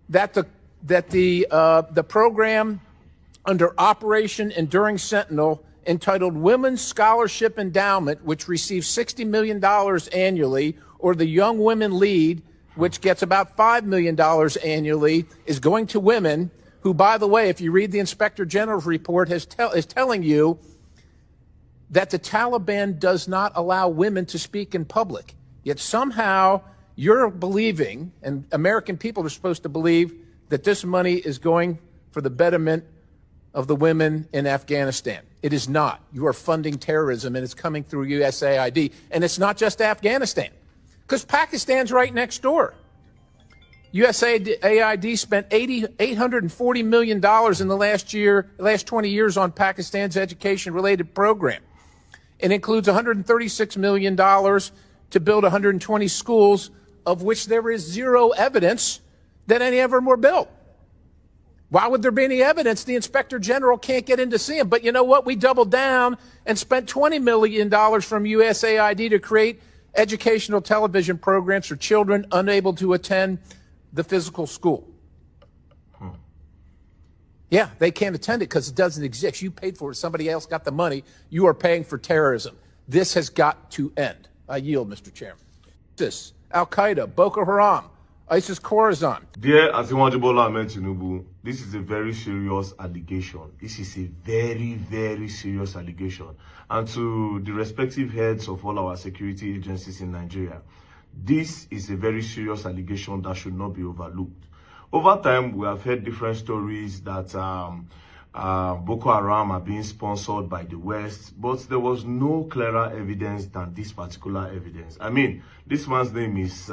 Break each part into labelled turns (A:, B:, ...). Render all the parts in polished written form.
A: that the program under Operation Enduring Sentinel entitled Women's Scholarship Endowment, which receives $60 million annually, or the Young Women Lead, which gets about $5 million annually, is going to women who, by the way, if you read the Inspector General's report, is telling you that the Taliban does not allow women to speak in public. Yet somehow you're believing, and American people are supposed to believe, that this money is going for the betterment of the women in Afghanistan. It is not. You are funding terrorism, and it's coming through USAID. And it's not just Afghanistan, because Pakistan's right next door. USAID spent $840 million in the last 20 years on Pakistan's education-related program. It includes $136 million to build 120 schools, of which there is zero evidence that any of them were built. Why would there be any evidence? The Inspector General can't get in to see them. But you know what? We doubled down and spent $20 million from USAID to create educational television programs for children unable to attend the physical school. Yeah, they can't attend it because it doesn't exist. You paid for it. Somebody else got the money. You are paying for terrorism. This has got to end. I yield, Mr. Chairman. ISIS, Al-Qaeda, Boko Haram, ISIS Khorasan.
B: Dear Asiwaju Bola Ahmed Tinubu, this is a very serious allegation. This is a very, very serious allegation. And to the respective heads of all our security agencies in Nigeria, this is a very serious allegation that should not be overlooked. Over time, we have heard different stories that Boko Haram are being sponsored by the West, but there was no clearer evidence than this particular evidence. I mean, this man's name is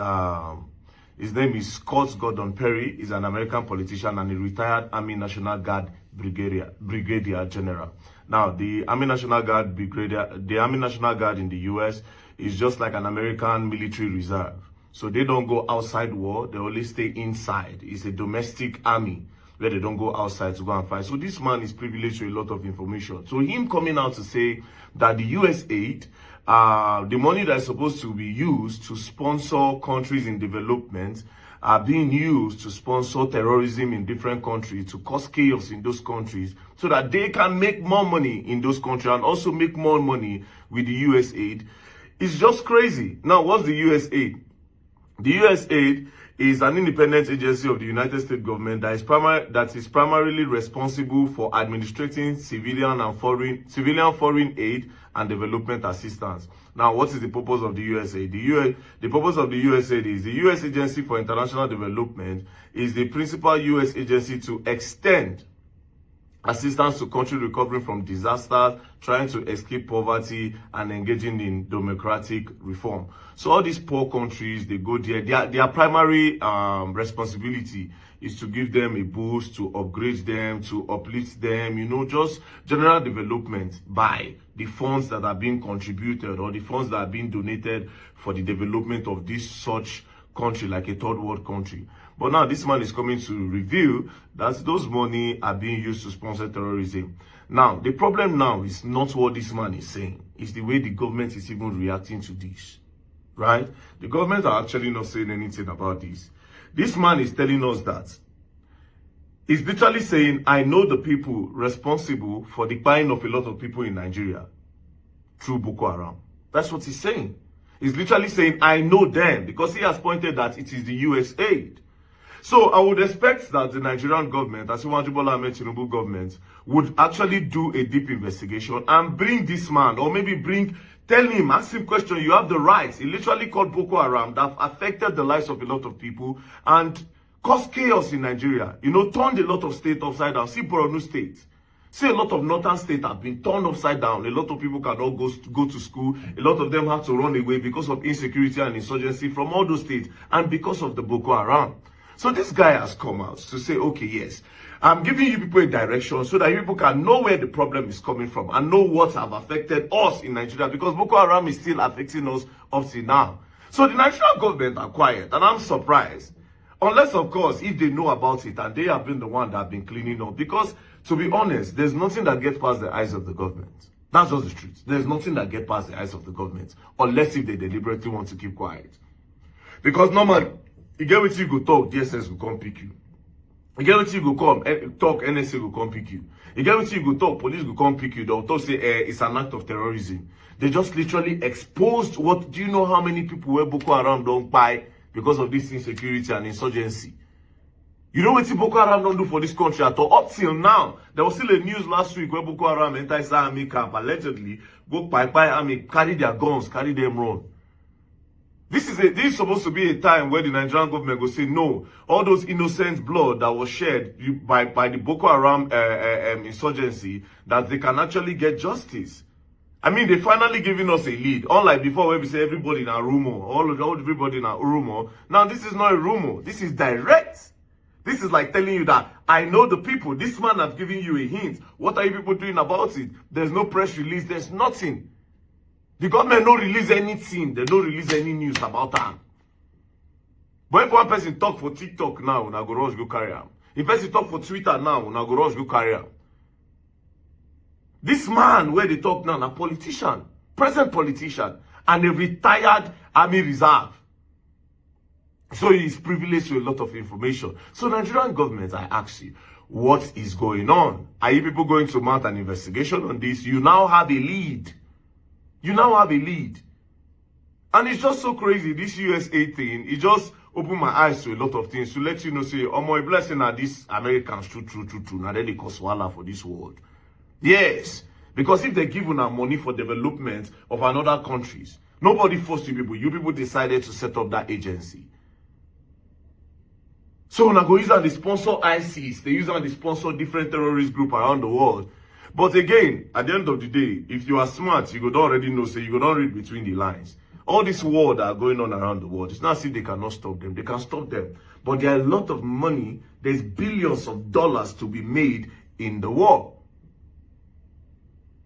B: his name is Scott Gordon Perry. He's an American politician and a retired Army National Guard Brigadier General. Now, the Army National Guard in the U.S. is just like an American military reserve. So they don't go outside war, they only stay inside. It's a domestic army where they don't go outside to go and fight. So this man is privileged to a lot of information. So him coming out to say that the US aid, the money that is supposed to be used to sponsor countries in development, are being used to sponsor terrorism in different countries, to cause chaos in those countries, so that they can make more money in those countries and also make more money with the US aid. It's just crazy. Now, what's the US aid? The USAID is an independent agency of the United States government that is primarily responsible for administrating civilian foreign aid and development assistance. Now, what is the purpose of the USAID? The purpose of the USAID is the U.S. Agency for International Development is the principal U.S. agency to extend assistance to countries recovering from disasters, trying to escape poverty, and engaging in democratic reform. So all these poor countries, they go there. Their primary responsibility is to give them a boost, to upgrade them, to uplift them, you know, just general development by the funds that are being contributed or the funds that are being donated for the development of this such country, like a third world country. But now this man is coming to reveal that those money are being used to sponsor terrorism. Now, the problem now is not what this man is saying. It's the way the government is even reacting to this, right? The government are actually not saying anything about this. This man is telling us that. He's literally saying, I know the people responsible for the buying of a lot of people in Nigeria through Boko Haram. That's what he's saying. He's literally saying, I know them, because he has pointed that it is the US aid. So I would expect that the Nigerian government, Asiwaju Bola Ahmed Tinubu government, would actually do a deep investigation and bring this man, or maybe tell him, ask him question, you have the rights. He literally called Boko Haram that affected the lives of a lot of people and caused chaos in Nigeria. You know, turned a lot of states upside down. See Borno State. See, a lot of northern states have been turned upside down. A lot of people cannot go to school. A lot of them have to run away because of insecurity and insurgency from all those states and because of the Boko Haram. So this guy has come out to say, okay, yes, I'm giving you people a direction so that you people can know where the problem is coming from and know what have affected us in Nigeria, because Boko Haram is still affecting us up till now. So the Nigerian government are quiet, and I'm surprised. Unless, of course, if they know about it and they have been the one that have been cleaning up. Because, to be honest, there's nothing that gets past the eyes of the government. That's just the truth. There's nothing that gets past the eyes of the government, unless if they deliberately want to keep quiet. Because normally, you get what you go talk, DSS will come pick you. You get what you go come, talk, NSA go come pick you. You get what you go talk, police go come pick you. They'll talk say it's an act of terrorism. They just literally exposed what, do you know how many people were Boko Haram don't buy because of this insecurity and insurgency? You know what Boko Haram don't do for this country at all? Up till now, there was still a news last week where Boko Haram enter army camp, allegedly, go by army, carry their guns, carry them run. This is supposed to be a time where the Nigerian government will say, no, all those innocent blood that was shed by the Boko Haram insurgency, that they can actually get justice. I mean, they finally giving us a lead. Unlike before where we say everybody in a rumor, everybody in a rumor. Now, this is not a rumor. This is direct. This is like telling you that I know the people. This man has given you a hint. What are you people doing about it? There's no press release. There's nothing. The government don't release anything. They don't release any news about that. But if one person talk for TikTok now, una go rush go carry am. If person talk for Twitter now, una go rush go carry am. This man where they talk now, a politician, present politician, and a retired army reserve. So he is privileged to a lot of information. So Nigerian government, I ask you, what is going on? Are you people going to mount an investigation on this? You now have a lead. You now have a lead. And it's just so crazy, this USA thing, it just opened my eyes to a lot of things to let you know, say, oh my blessing are these Americans, true. Now they cause wala for this world. Yes, because if they give you money for development of another countries, nobody forced you people. You people decided to set up that agency. So now go use and they sponsor ISIS, they use and they sponsor different terrorist groups around the world. But again, at the end of the day, if you are smart, you could already know, so you could not read between the lines. All this war that are going on around the world, it's not as if they cannot stop them. They can stop them. But there are a lot of money, there's billions of dollars to be made in the war.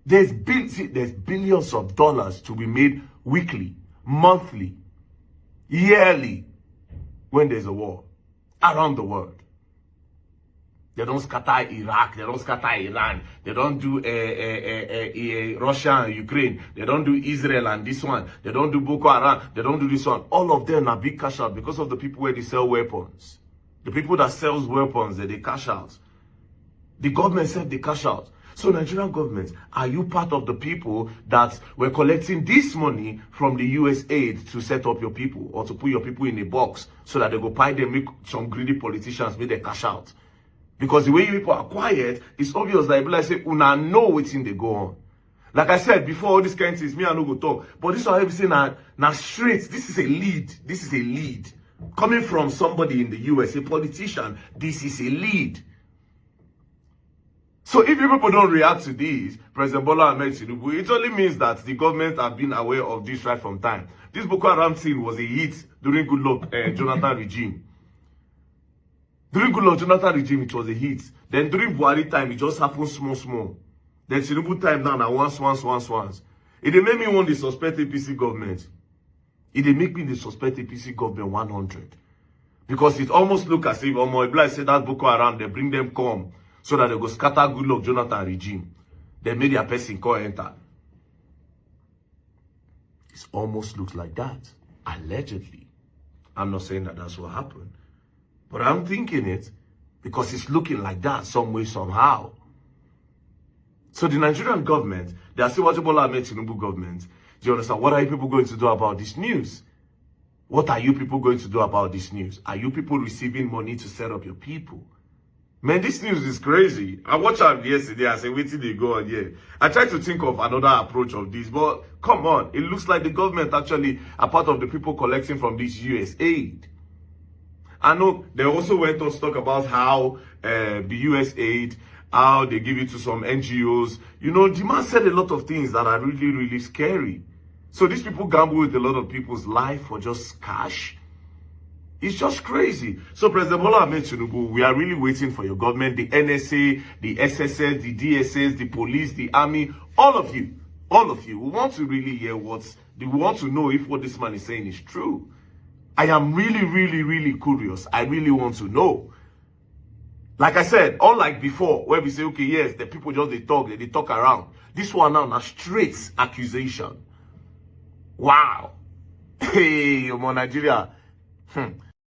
B: There's billions of dollars to be made weekly, monthly, yearly, when there's a war around the world. They don't scatter Iraq. They don't scatter Iran. They don't do Russia and Ukraine. They don't do Israel and this one. They don't do Boko Haram. They don't do this one. All of them are big cash out because of the people where they sell weapons. The people that sells weapons, they cash out. The government said they cash out. So Nigerian government, are you part of the people that were collecting this money from the US aid to set up your people or to put your people in a box so that they go buy them, make some greedy politicians make them cash out? Because the way you people are quiet, it's obvious that people say, una know what's in they go on. Like I said before, all these kinds of things, me and no go talk. But this is what I say now straight. This is a lead. This is a lead. Coming from somebody in the US, a politician, this is a lead. So if you people don't react to this, President Bola Ahmed Tinubu, it only means that the government have been aware of this right from time. This Boko Haram thing was a hit during Goodluck Jonathan regime. During Goodluck Jonathan regime, it was a hit. Then during Buhari time, it just happened small. Then Tinubu time now, once. It dey make me want to suspect APC government. It dey make me the suspect APC government 100. Because it almost look as if, Omo say that Boko Haram, they bring them come so that they go scatter Goodluck Jonathan regime. They made their person call enter. It almost looks like that. Allegedly. I'm not saying that that's what happened. But I'm thinking it because it's looking like that some way, somehow. So the Nigerian government, they are still watching Bola Ahmed Tinubu government. Do you understand? What are you people going to do about this news? What are you people going to do about this news? Are you people receiving money to set up your people? Man, this news is crazy. I watched it yesterday. I said, wait till they go on here. I tried to think of another approach of this, but come on. It looks like the government actually are part of the people collecting from this US aid. I know they also went on to talk about how the US aid, how they give it to some NGOs. You know, the man said a lot of things that are really, really scary. So these people gamble with a lot of people's life for just cash. It's just crazy. So President Bola Ahmed Tinubu, we are really waiting for your government, the NSA, the SSS, the DSS, the police, the army, all of you. We want to really hear we want to know if what this man is saying is true. I am really, really, really curious. I really want to know. Like I said, unlike before, where we say, okay, yes, the people just they talk around. This one now, a straight accusation. Wow. Hey, Nigeria.